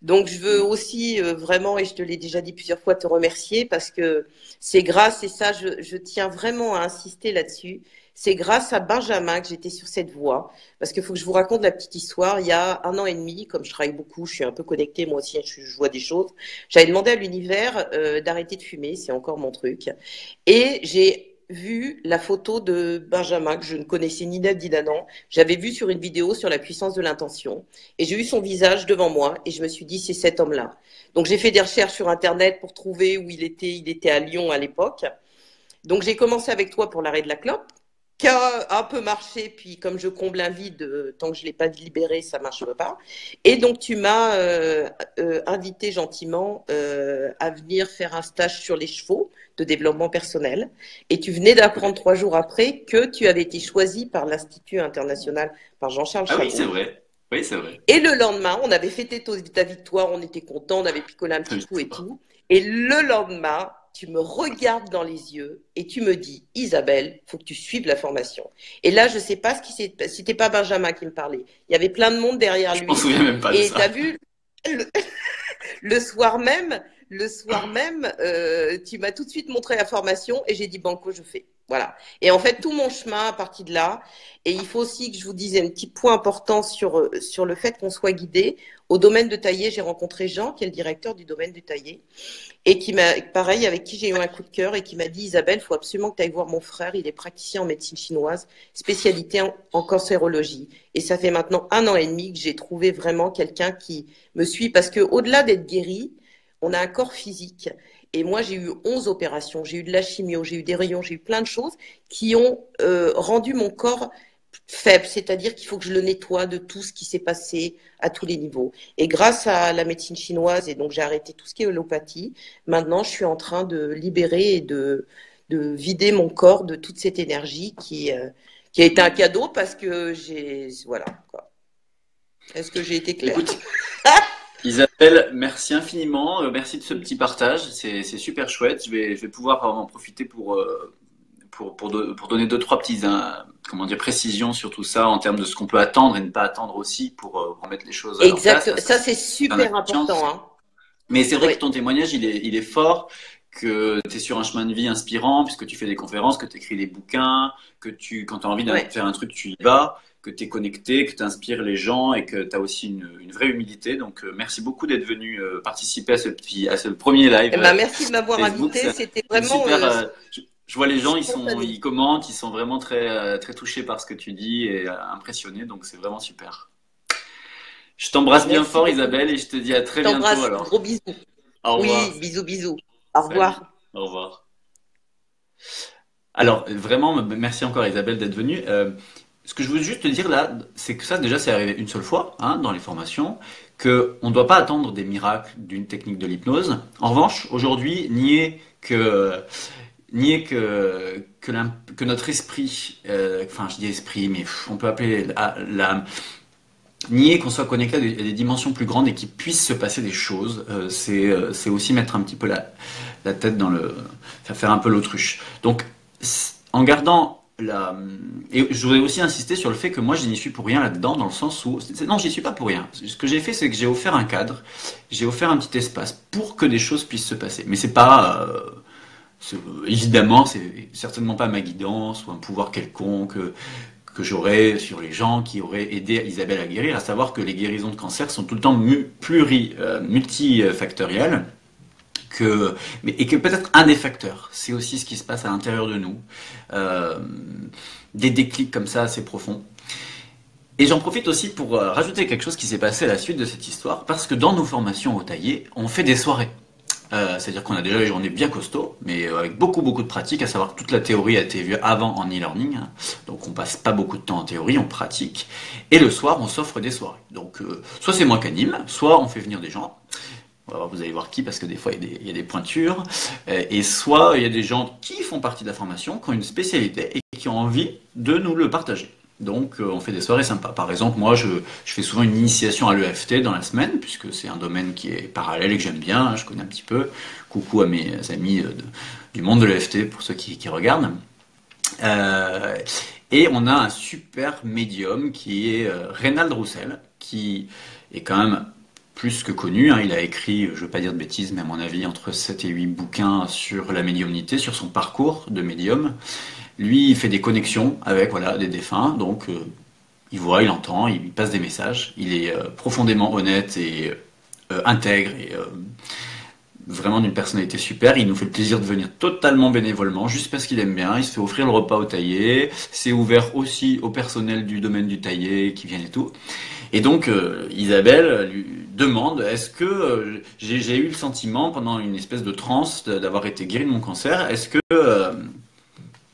[SPEAKER 2] Donc, je veux aussi vraiment, et je te l'ai déjà dit plusieurs fois, te remercier parce que c'est grâce, et ça, je tiens vraiment à insister là-dessus, c'est grâce à Benjamin que j'étais sur cette voie. Parce qu'il faut que je vous raconte la petite histoire. Il y a 1 an et demi, comme je travaille beaucoup, je suis un peu connectée, moi aussi, je vois des choses. J'avais demandé à l'univers d'arrêter de fumer, c'est encore mon truc. Et j'ai vu la photo de Benjamin, que je ne connaissais ni Ned ni Nanan. J'avais vu sur une vidéo sur la puissance de l'intention. Et j'ai eu son visage devant moi et je me suis dit, c'est cet homme-là. Donc j'ai fait des recherches sur Internet pour trouver où il était. Il était à Lyon à l'époque. Donc j'ai commencé avec toi pour l'arrêt de la clope, qui a un peu marché, puis comme je comble un vide, tant que je ne l'ai pas libéré, ça ne marche pas. Et donc tu m'as invité gentiment à venir faire un stage sur les chevaux de développement personnel. Et tu venais d'apprendre 3 jours après que tu avais été choisi par l'Institut international, par Jean-Charles
[SPEAKER 1] Ah oui, c'est
[SPEAKER 2] Chabot.
[SPEAKER 1] vrai. Oui, c'est vrai.
[SPEAKER 2] Et le lendemain, on avait fêté ta victoire, on était contents, on avait picolé un petit coup et tout. Et le lendemain, tu me regardes dans les yeux et tu me dis, Isabelle, faut que tu suives la formation. Et là, je sais pas ce qui s'est passé. C'était pas Benjamin qui me parlait. Il y avait plein de monde derrière
[SPEAKER 1] Je m'en
[SPEAKER 2] lui.
[SPEAKER 1] souviens même pas de
[SPEAKER 2] Et tu as
[SPEAKER 1] ça.
[SPEAKER 2] vu, le, le soir même, tu m'as tout de suite montré la formation et j'ai dit banco, je fais. Voilà. Et en fait, tout mon chemin à partir de là. Et il faut aussi que je vous dise un petit point important sur le fait qu'on soit guidé. Au domaine de taillé, j'ai rencontré Jean, qui est le directeur du domaine du taillé, et qui m'a, pareil, avec qui j'ai eu un coup de cœur et qui m'a dit, Isabelle, il faut absolument que tu ailles voir mon frère. Il est praticien en médecine chinoise, spécialité en cancérologie. Et ça fait maintenant 1 an et demi que j'ai trouvé vraiment quelqu'un qui me suit parce que au-delà d'être guéri, on a un corps physique. Et moi, j'ai eu 11 opérations, j'ai eu de la chimio, j'ai eu des rayons, j'ai eu plein de choses qui ont rendu mon corps faible. C'est-à-dire qu'il faut que je le nettoie de tout ce qui s'est passé à tous les niveaux. Et grâce à la médecine chinoise, et donc j'ai arrêté tout ce qui est allopathie, maintenant je suis en train de libérer et de vider mon corps de toute cette énergie qui a été un cadeau parce que voilà, quoi. Est-ce que j'ai été claire?
[SPEAKER 1] Écoute, Isabelle, merci infiniment. Merci de ce petit partage. C'est super chouette. Je vais pouvoir en profiter pour donner deux, trois petits, comment dire, précisions sur tout ça en termes de ce qu'on peut attendre et ne pas attendre aussi pour remettre les choses à leur place.
[SPEAKER 2] Exact. Ça, c'est
[SPEAKER 1] T'en as
[SPEAKER 2] super
[SPEAKER 1] conscience.
[SPEAKER 2] important, hein.
[SPEAKER 1] Mais c'est vrai
[SPEAKER 2] Oui,
[SPEAKER 1] que ton témoignage, il est fort, que tu es sur un chemin de vie inspirant, puisque tu fais des conférences, que tu écris des bouquins, quand tu as envie de
[SPEAKER 2] ouais.
[SPEAKER 1] faire un truc, tu y vas, que tu es connecté, que tu inspires les gens et que tu as aussi une vraie humilité. Donc, merci beaucoup d'être venu participer à ce premier live
[SPEAKER 2] Eh ben, merci de m'avoir
[SPEAKER 1] Facebook.
[SPEAKER 2] invité. C'était
[SPEAKER 1] C'est une
[SPEAKER 2] vraiment
[SPEAKER 1] super. Je vois les gens,
[SPEAKER 2] spontané.
[SPEAKER 1] ils commentent, ils sont vraiment très touchés par ce que tu dis et impressionnés. Donc, c'est vraiment super. Je t'embrasse bien
[SPEAKER 2] Merci
[SPEAKER 1] fort,
[SPEAKER 2] beaucoup.
[SPEAKER 1] Isabelle, et je te dis à
[SPEAKER 2] Je
[SPEAKER 1] très bientôt
[SPEAKER 2] t'embrasse.
[SPEAKER 1] alors.
[SPEAKER 2] Gros bisous.
[SPEAKER 1] Au
[SPEAKER 2] Oui,
[SPEAKER 1] revoir.
[SPEAKER 2] bisous, bisous. Au
[SPEAKER 1] Salut.
[SPEAKER 2] revoir.
[SPEAKER 1] Au revoir. Alors, vraiment, merci encore Isabelle d'être venue. Ce que je veux juste te dire là, c'est que ça déjà c'est arrivé une seule fois hein, dans les formations, que on ne doit pas attendre des miracles d'une technique de l'hypnose. En revanche, aujourd'hui, que notre esprit, enfin je dis esprit, mais on peut appeler l'âme, nier qu'on soit connecté à des dimensions plus grandes et qu'il puisse se passer des choses, c'est aussi mettre un petit peu la tête dans le, faire un peu l'autruche. Donc, en gardant et je voudrais aussi insister sur le fait que moi je n'y suis pour rien là-dedans, dans le sens où non, j'y suis pas pour rien. Ce que j'ai fait, c'est que j'ai offert un cadre, j'ai offert un petit espace pour que des choses puissent se passer. Mais c'est pas évidemment, c'est certainement pas ma guidance ou un pouvoir quelconque que j'aurais sur les gens qui auraient aidé Isabelle à guérir, à savoir que les guérisons de cancer sont tout le temps multifactorielles, et que peut-être un des facteurs, c'est aussi ce qui se passe à l'intérieur de nous, euh, des déclics comme ça assez profonds. Et j'en profite aussi pour rajouter quelque chose qui s'est passé à la suite de cette histoire, parce que dans nos formations au taillé, on fait des soirées. C'est-à-dire qu'on a déjà les journées bien costauds, mais avec beaucoup beaucoup de pratique, à savoir que toute la théorie a été vue avant en e-learning, hein. Donc on passe pas beaucoup de temps en théorie, on pratique. Et le soir, on s'offre des soirées. Donc soit c'est moi qui anime, soit on fait venir des gens. Vous allez voir qui, parce que des fois il y a des pointures. Et soit il y a des gens qui font partie de la formation, qui ont une spécialité et qui ont envie de nous le partager. Donc on fait des soirées sympas. Par exemple, moi je fais souvent une initiation à l'EFT dans la semaine, puisque c'est un domaine qui est parallèle et que j'aime bien, je connais un petit peu. Coucou à mes amis du monde de l'EFT, pour ceux qui regardent. Et on a un super médium qui est Reynald Roussel, qui est quand même plus que connu, hein. Il a écrit, je ne veux pas dire de bêtises, mais à mon avis, entre 7 et 8 bouquins sur la médiumnité, sur son parcours de médium. Lui, il fait des connexions avec voilà, des défunts, donc il voit, il entend, il passe des messages. Il est profondément honnête et intègre et vraiment d'une personnalité super. Il nous fait le plaisir de venir totalement bénévolement, juste parce qu'il aime bien. Il se fait offrir le repas au taillé. C'est ouvert aussi au personnel du domaine du taillé qui viennent et tout. Et donc Isabelle lui demande, est-ce que j'ai eu le sentiment pendant une espèce de transe d'avoir été guéri de mon cancer, est-ce que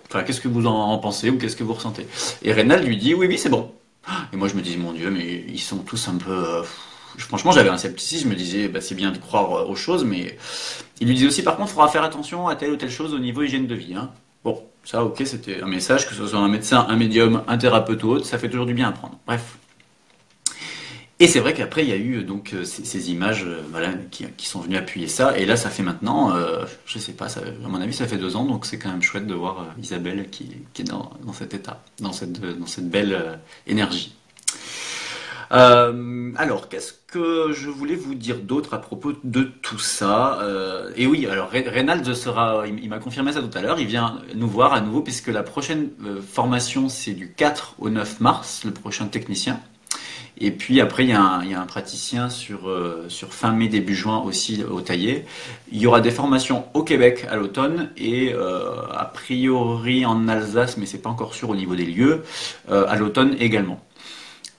[SPEAKER 1] enfin, qu'est-ce que vous en pensez ou qu'est-ce que vous ressentez? Et Reynald lui dit oui, oui, c'est bon. Et moi je me dis mon Dieu, mais ils sont tous un peu franchement, j'avais un scepticisme, je me disais bah, c'est bien de croire aux choses, mais il lui disait aussi par contre il faudra faire attention à telle ou telle chose au niveau hygiène de vie, hein. Bon, ça ok, c'était un message, que ce soit un médecin, un médium, un thérapeute ou autre, ça fait toujours du bien à prendre. Bref. Et c'est vrai qu'après, il y a eu donc ces images voilà, qui sont venues appuyer ça. Et là, ça fait maintenant, je sais pas, à mon avis, ça fait 2 ans. Donc c'est quand même chouette de voir Isabelle qui est dans cet état, dans cette belle énergie. Alors, qu'est-ce que je voulais vous dire d'autre à propos de tout ça? Et oui, alors Reynald sera, il m'a confirmé ça tout à l'heure, il vient nous voir à nouveau puisque la prochaine formation c'est du 4 au 9 mars, le prochain technicien. Et puis après, il y a un praticien sur fin mai, début juin aussi au taillé. Il y aura des formations au Québec à l'automne et a priori en Alsace, mais c'est pas encore sûr au niveau des lieux, à l'automne également.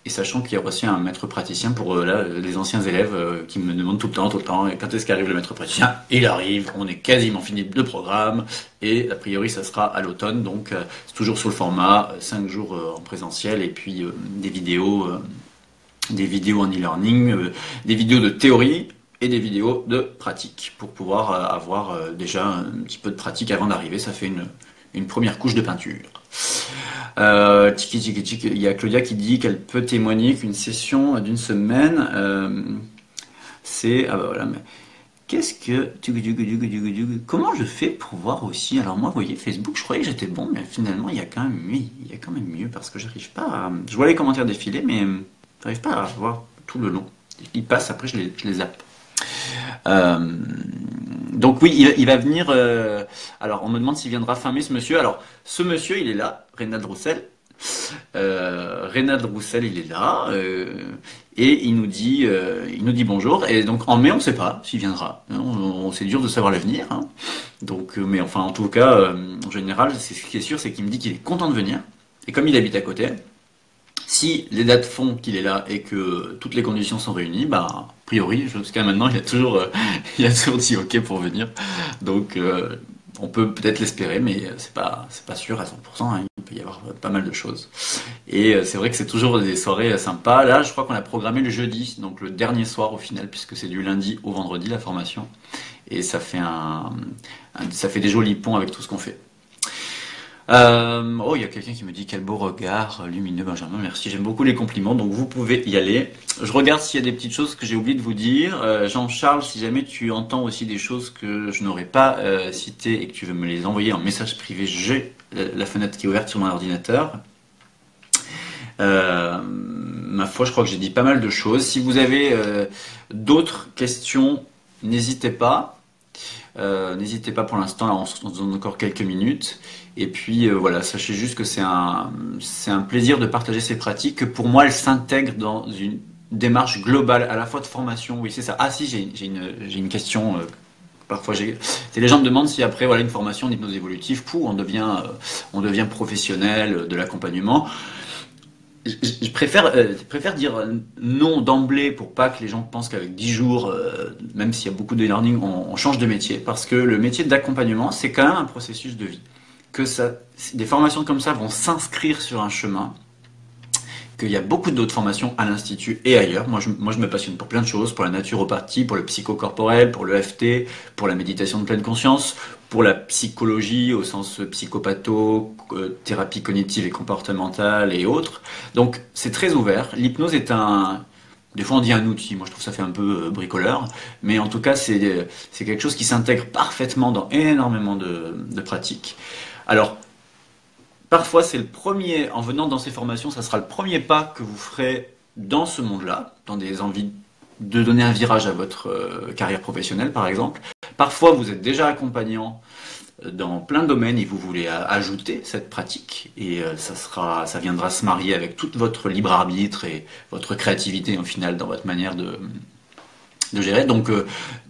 [SPEAKER 1] Et sachant qu'il y a aussi un maître praticien pour là, les anciens élèves qui me demandent tout le temps, et quand est-ce qu'arrive le maître praticien? Il arrive, on est quasiment fini le programme, et a priori ça sera à l'automne, donc c'est toujours sur le format 5 jours en présentiel, et puis des vidéos en e-learning, des vidéos de théorie et des vidéos de pratique, pour pouvoir avoir déjà un petit peu de pratique avant d'arriver, ça fait une première couche de peinture. Il y a Claudia qui dit qu'elle peut témoigner qu'une session d'une semaine, c'est... Ah bah voilà, mais qu'est-ce que... Comment je fais pour voir aussi? Alors moi, vous voyez, Facebook, je croyais que j'étais bon, mais finalement, il y a quand même mieux, parce que j'arrive pas à... Je vois les commentaires défiler, mais j'arrive pas à voir tout le long. Ils passent, après je les zappe. Donc oui, il va venir. Alors on me demande s'il viendra fin mai, ce monsieur. Alors ce monsieur, il est là, Reynald Roussel. Reynald Roussel, il est là et il nous dit bonjour. Et donc en mai, on ne sait pas s'il viendra. C'est dur de savoir l'avenir. Hein. Donc, mais enfin, en tout cas, en général, ce qui est sûr, c'est qu'il me dit qu'il est content de venir. Et comme il habite à côté. Si les dates font qu'il est là et que toutes les conditions sont réunies, bah, a priori, jusqu'à maintenant, il a toujours dit OK pour venir. Donc, on peut peut-être l'espérer, mais c'est pas sûr à 100%. Hein, il peut y avoir pas mal de choses. Et c'est vrai que c'est toujours des soirées sympas. Là, je crois qu'on a programmé le jeudi, donc le dernier soir au final, puisque c'est du lundi au vendredi la formation. Et ça fait ça fait des jolis ponts avec tout ce qu'on fait. Oh, il y a quelqu'un qui me dit quel beau regard lumineux, Benjamin, merci, j'aime beaucoup les compliments, donc vous pouvez y aller. Je regarde s'il y a des petites choses que j'ai oublié de vous dire. Jean-Charles, si jamais tu entends aussi des choses que je n'aurais pas citées et que tu veux me les envoyer en message privé, j'ai la fenêtre qui est ouverte sur mon ordinateur. Ma foi, je crois que j'ai dit pas mal de choses. Si vous avez d'autres questions, n'hésitez pas. N'hésitez pas pour l'instant, là on se donne encore quelques minutes. Et puis voilà, sachez juste que c'est un plaisir de partager ces pratiques, que pour moi elles s'intègrent dans une démarche globale, à la fois de formation, oui c'est ça. Ah si, j'ai une question, parfois les gens me demandent si après voilà, une formation d'hypnose évolutive, on devient professionnel de l'accompagnement. je préfère dire non d'emblée pour pas que les gens pensent qu'avec 10 jours, même s'il y a beaucoup de learning, on change de métier. Parce que le métier d'accompagnement, c'est quand même un processus de vie. Que ça, des formations comme ça vont s'inscrire sur un chemin, qu'il y a beaucoup d'autres formations à l'Institut et ailleurs. Moi, je me passionne pour plein de choses, pour la naturopathie, pour le psychocorporel, pour le FT, pour la méditation de pleine conscience, pour la psychologie au sens psychopatho, thérapie cognitive et comportementale et autres. Donc, c'est très ouvert. L'hypnose est un... Des fois, on dit un outil. Moi, je trouve ça fait un peu bricoleur. Mais en tout cas, c'est quelque chose qui s'intègre parfaitement dans énormément de pratiques. Alors, parfois, c'est le premier, en venant dans ces formations, ça sera le premier pas que vous ferez dans ce monde-là, dans des envies de donner un virage à votre carrière professionnelle, par exemple. Parfois, vous êtes déjà accompagnant dans plein de domaines et vous voulez ajouter cette pratique et ça viendra se marier avec tout votre libre arbitre et votre créativité, au final, dans votre manière de gérer. Donc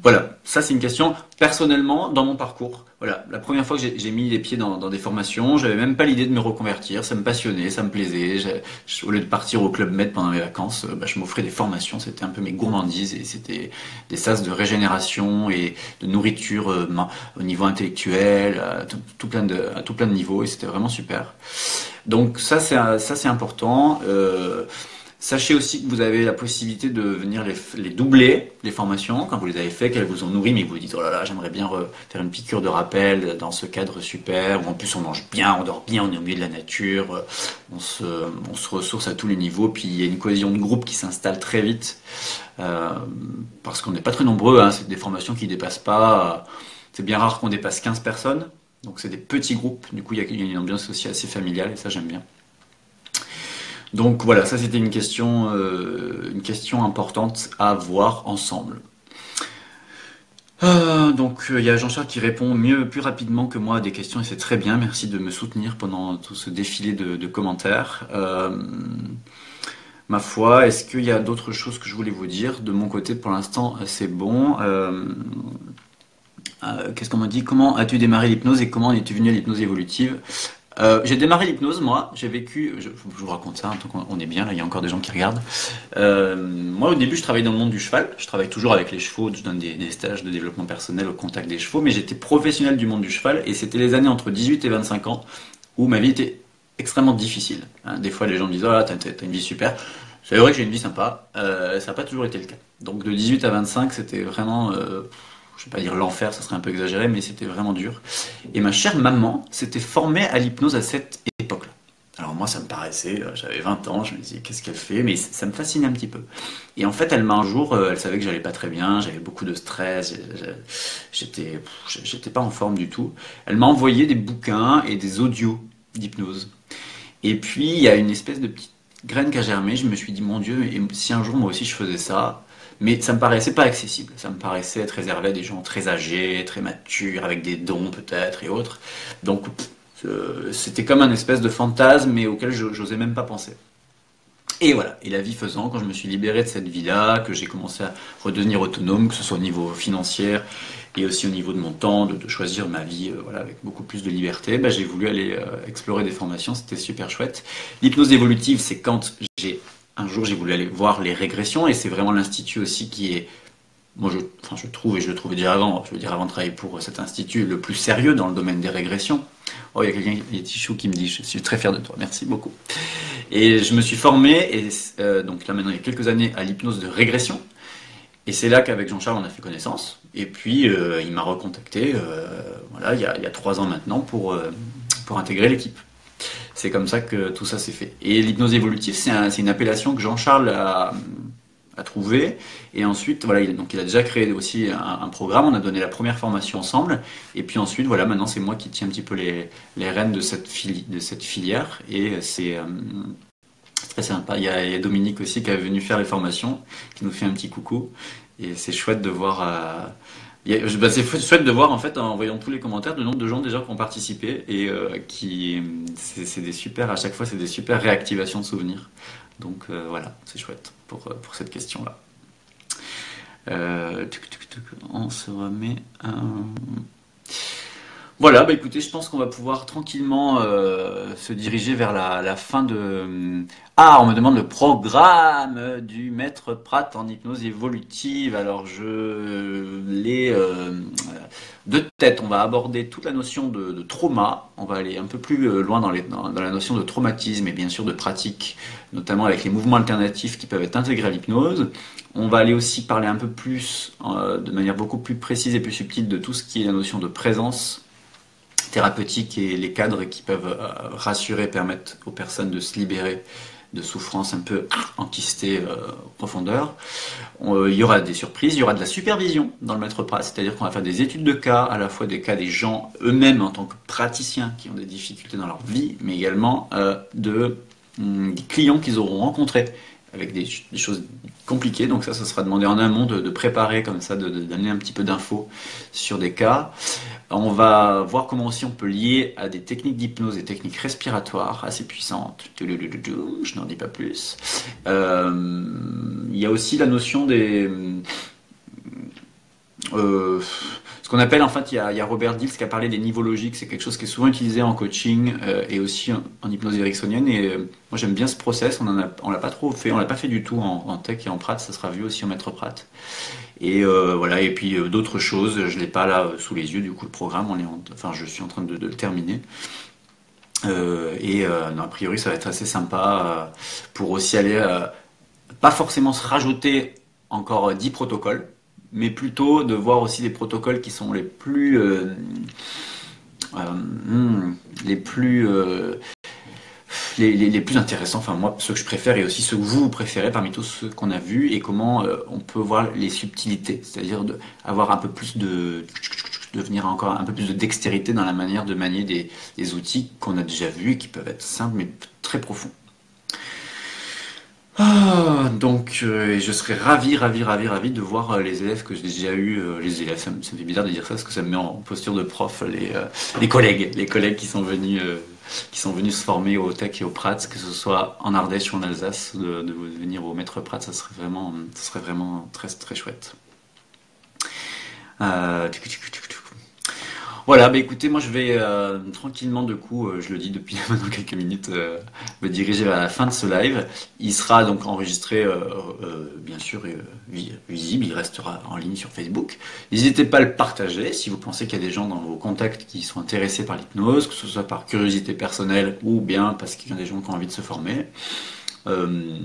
[SPEAKER 1] voilà, ça c'est une question. Personnellement, dans mon parcours, voilà, la première fois que j'ai mis les pieds dans des formations, j'avais même pas l'idée de me reconvertir, ça me passionnait, ça me plaisait. Au lieu de partir au Club Med pendant mes vacances, je m'offrais des formations, c'était un peu mes gourmandises et c'était des sas de régénération et de nourriture au niveau intellectuel, à tout plein de niveaux et c'était vraiment super. Donc ça c'est important. Sachez aussi que vous avez la possibilité de venir les doubler, les formations, quand vous les avez fait, qu'elles vous ont nourri, mais vous vous dites, oh là là, j'aimerais bien faire une piqûre de rappel dans ce cadre super, où en plus on mange bien, on dort bien, on est au milieu de la nature, on se ressource à tous les niveaux, puis il y a une cohésion de groupe qui s'installe très vite, parce qu'on n'est pas très nombreux, hein, c'est des formations qui dépassent pas, c'est bien rare qu'on dépasse 15 personnes, donc c'est des petits groupes, du coup il y a une ambiance aussi assez familiale, et ça j'aime bien. Donc voilà, ça c'était une question importante à voir ensemble. Donc il y a Jean-Charles qui répond plus rapidement que moi à des questions et c'est très bien. Merci de me soutenir pendant tout ce défilé de commentaires. Ma foi, est-ce qu'il y a d'autres choses que je voulais vous dire? De mon côté, pour l'instant, c'est bon. Qu'est-ce qu'on m'a dit? Comment as-tu démarré l'hypnose et comment es-tu venu à l'hypnose évolutive? J'ai démarré l'hypnose, moi, j'ai vécu, je vous raconte ça, donc on est bien, là il y a encore des gens qui regardent. Moi au début je travaillais dans le monde du cheval, je travaille toujours avec les chevaux, je donne des stages de développement personnel au contact des chevaux, mais j'étais professionnel du monde du cheval et c'était les années entre 18 et 25 ans où ma vie était extrêmement difficile. Hein, des fois les gens me disent, oh là t'as une vie super, c'est vrai que j'ai une vie sympa, ça n'a pas toujours été le cas. Donc de 18 à 25 c'était vraiment... je vais pas dire l'enfer, ça serait un peu exagéré, mais c'était vraiment dur. Et ma chère maman s'était formée à l'hypnose à cette époque-là. Alors moi, ça me paraissait, j'avais 20 ans, je me disais, qu'est-ce qu'elle fait? Mais ça me fascinait un petit peu. Et en fait, elle m'a un jour, elle savait que j'allais pas très bien, j'avais beaucoup de stress, j'étais pas en forme du tout. Elle m'a envoyé des bouquins et des audios d'hypnose. Et puis, il y a une espèce de petite graine qui a germé, je me suis dit, mon Dieu, et si un jour moi aussi je faisais ça, mais ça me paraissait pas accessible. Ça me paraissait être réservé à des gens très âgés, très matures, avec des dons peut-être et autres. Donc c'était comme un espèce de fantasme, mais auquel j'osais même pas penser. Et voilà, et la vie faisant, quand je me suis libéré de cette vie-là, que j'ai commencé à redevenir autonome, que ce soit au niveau financier et aussi au niveau de mon temps, de choisir ma vie voilà, avec beaucoup plus de liberté, j'ai voulu aller explorer des formations, c'était super chouette. L'hypnose évolutive, c'est quand un jour j'ai voulu aller voir les régressions, et c'est vraiment l'Institut aussi qui est, moi je trouve, et je le trouvais déjà avant, je veux dire avant de travailler pour cet institut, le plus sérieux dans le domaine des régressions. Oh, il y a quelqu'un, il y a Tichou qui me dit, je suis très fier de toi, merci beaucoup. Et je me suis formé, et donc là maintenant il y a quelques années, à l'hypnose de régression, et c'est là qu'avec Jean-Charles on a fait connaissance, et puis il m'a recontacté, voilà, il y a 3 ans maintenant pour intégrer l'équipe. C'est comme ça que tout ça s'est fait. Et l'hypnose évolutive, c'est une appellation que Jean-Charles a trouvée. Et ensuite, voilà, il a déjà créé aussi un programme. On a donné la première formation ensemble. Et puis ensuite, voilà, maintenant c'est moi qui tiens un petit peu les rênes de cette filière. Et c'est très sympa. Il y a Dominique aussi qui est venu faire les formations, qui nous fait un petit coucou. Et c'est chouette de voir... c'est chouette de voir en fait en voyant tous les commentaires le nombre de gens déjà qui ont participé et c'est des super, à chaque fois c'est des super réactivations de souvenirs. Donc voilà, c'est chouette pour cette question-là. On se remet. Voilà, bah écoutez, je pense qu'on va pouvoir tranquillement se diriger vers la fin de... Ah, on me demande le programme du maître Pratt en hypnose évolutive. Alors, je l'ai de tête. On va aborder toute la notion de trauma. On va aller un peu plus loin dans la notion de traumatisme et bien sûr de pratique, notamment avec les mouvements alternatifs qui peuvent être intégrés à l'hypnose. On va aller aussi parler un peu plus, de manière beaucoup plus précise et plus subtile, de tout ce qui est la notion de présence thérapeutiques et les cadres qui peuvent rassurer, permettre aux personnes de se libérer de souffrances un peu enquistées en profondeur. Il y aura des surprises, il y aura de la supervision dans le maître Pratt, c'est-à-dire qu'on va faire des études de cas, à la fois des cas des gens eux-mêmes en tant que praticiens qui ont des difficultés dans leur vie, mais également des clients qu'ils auront rencontrés avec des choses compliquées. Donc ça sera demandé en amont de préparer comme ça, d'amener un petit peu d'infos sur des cas. On va voir comment aussi on peut lier à des techniques d'hypnose, des techniques respiratoires assez puissantes. Je n'en dis pas plus. Il y a aussi la notion des... ce qu'on appelle, en fait, il y a Robert Dills qui a parlé des niveaux logiques. C'est quelque chose qui est souvent utilisé en coaching et aussi en hypnose ericksonienne. Et moi, j'aime bien ce process. On l'a pas trop fait, on l'a pas fait du tout en tech et en Pratt. Ça sera vu aussi au maître Pratt. Et voilà. Et puis d'autres choses. Je l'ai pas là sous les yeux. Du coup, le programme, enfin, je suis en train de le terminer. Non, a priori, ça va être assez sympa pour aussi aller, pas forcément se rajouter encore 10 protocoles, mais plutôt de voir aussi des protocoles qui sont les plus les plus intéressants, enfin moi ceux que je préfère et aussi ceux que vous préférez parmi tous ceux qu'on a vus et comment on peut voir les subtilités, c'est-à-dire avoir un peu plus de venir encore un peu plus de dextérité dans la manière de manier des outils qu'on a déjà vus et qui peuvent être simples mais très profonds. Donc, je serais ravi de voir les élèves que j'ai déjà eu. Les élèves, ça me fait bizarre de dire ça parce que ça me met en posture de prof. Les collègues qui sont venus se former au Tech et au Prat, que ce soit en Ardèche ou en Alsace, de venir au Maître Prat, ça serait vraiment très très chouette. Euh, Voilà, bah écoutez, moi je vais tranquillement, du coup, je le dis depuis maintenant quelques minutes, me diriger vers la fin de ce live. Il sera donc enregistré, bien sûr, visible, il restera en ligne sur Facebook. N'hésitez pas à le partager si vous pensez qu'il y a des gens dans vos contacts qui sont intéressés par l'hypnose, que ce soit par curiosité personnelle ou bien parce qu'il y a des gens qui ont envie de se former. Euh,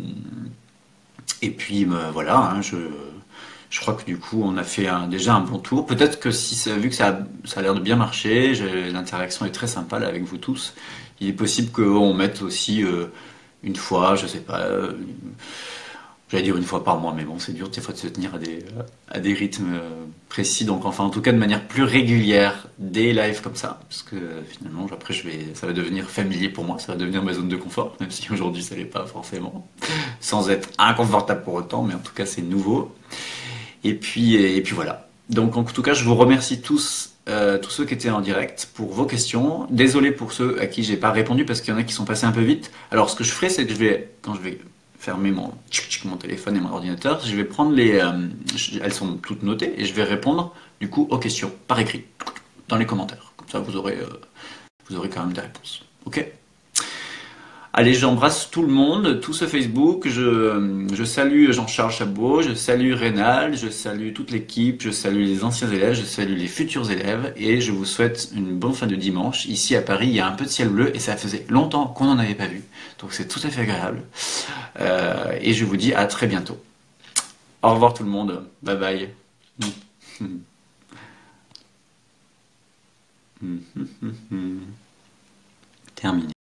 [SPEAKER 1] et puis voilà, hein, je crois que du coup on a fait déjà un bon tour. Peut-être que vu que ça a l'air de bien marcher, l'interaction est très sympa là avec vous tous, il est possible qu'on mette aussi une fois, je sais pas, j'allais dire une fois par mois, mais bon c'est dur des fois de se tenir à des rythmes précis. Donc enfin en tout cas de manière plus régulière, des lives comme ça, parce que finalement après ça va devenir familier pour moi, ça va devenir ma zone de confort, même si aujourd'hui ça l'est pas forcément, sans être inconfortable pour autant, mais en tout cas c'est nouveau. Et puis voilà. Donc en tout cas, je vous remercie tous ceux qui étaient en direct pour vos questions. Désolé pour ceux à qui j'ai pas répondu parce qu'il y en a qui sont passés un peu vite. Alors ce que je ferai, c'est que quand je vais fermer mon téléphone et mon ordinateur, je vais prendre elles sont toutes notées et je vais répondre du coup aux questions par écrit dans les commentaires. Comme ça, vous aurez quand même des réponses. Ok? Allez, j'embrasse tout le monde, tout ce Facebook. Je salue Jean-Charles Chabot, je salue Rénal, je salue toute l'équipe, je salue les anciens élèves, je salue les futurs élèves et je vous souhaite une bonne fin de dimanche. Ici à Paris, il y a un peu de ciel bleu et ça faisait longtemps qu'on n'en avait pas vu. Donc c'est tout à fait agréable. Et je vous dis à très bientôt. Au revoir tout le monde. Bye bye. Terminé.